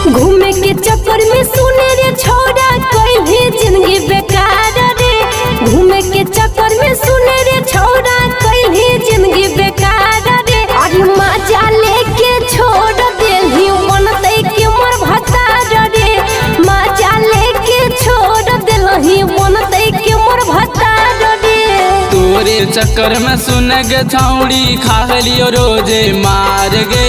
घूमे के चक्कर में सुने रे छोड़ा कोई भी जिंदगी बेकार रे। घूमे के चक्कर में सुने रे छोड़ा कोई भी जिंदगी बेकार रे। अरे मजा लेके छोड़ देलही बनते के मोर भतार रे। मजा लेके छोड़ देलही बनते के मोर भतार रे। तोरे चक्कर में सुन गे छौड़ी खा लियो रोजे मार गे।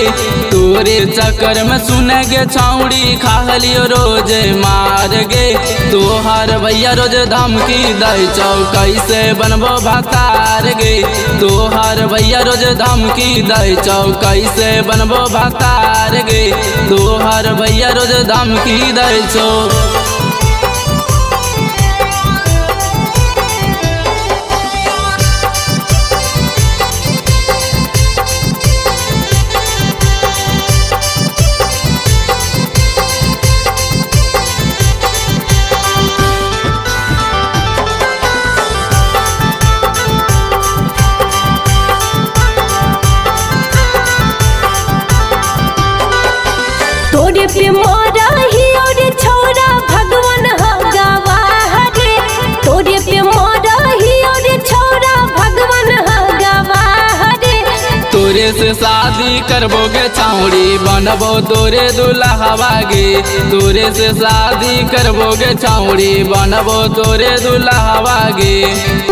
तोरे चक्कर में सुन गे छौड़ी खा लियो रोजे मार गे। तोहर भैया रोज धमकी दई चौ कैसे बनबो भतार गे। तोहर भैया रोज धमकी दई चौ कैसे बनबो भतार गे। तोहर भैया रोज धमकी दई चौ। तोरे पे मोरा ही और छोरा भगवान हो गवाह रे। तोरे पे मोरा ही और छोरा भगवान हो गवाह रे। तोरे से शादी करबोगे छौड़ी बनबो तोरे दुल्हवा गे। तोरे से शादी करबोगे छौड़ी बनबो तोरे दुल्हवा गे।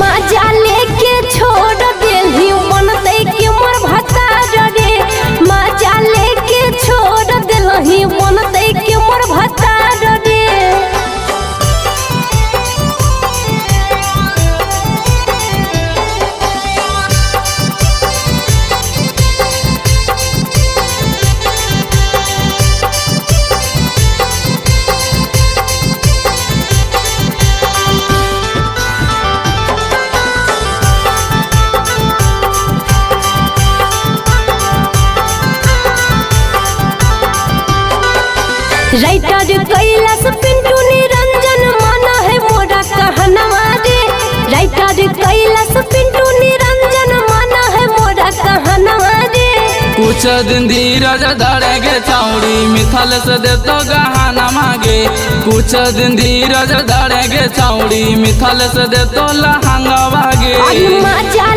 मजा लेके छोड़ देलही बनते के मोर भतार रे। मजा लेके छोड़ देलही बनते के मोर भतार रे। राइटर कैलाश पिंटू निरंजन माना है मोरा कहनवा रे। राइटर कैलाश पिंटू निरंजन माना है मोरा कहनवा रे। कुछ दिन धीरज धरेगे छौड़ी मिथल से दे तो गहना मांगे। कुछ दिन धीरज धरेगे छौड़ी मिथल से दे तो लहंगा गे। मजा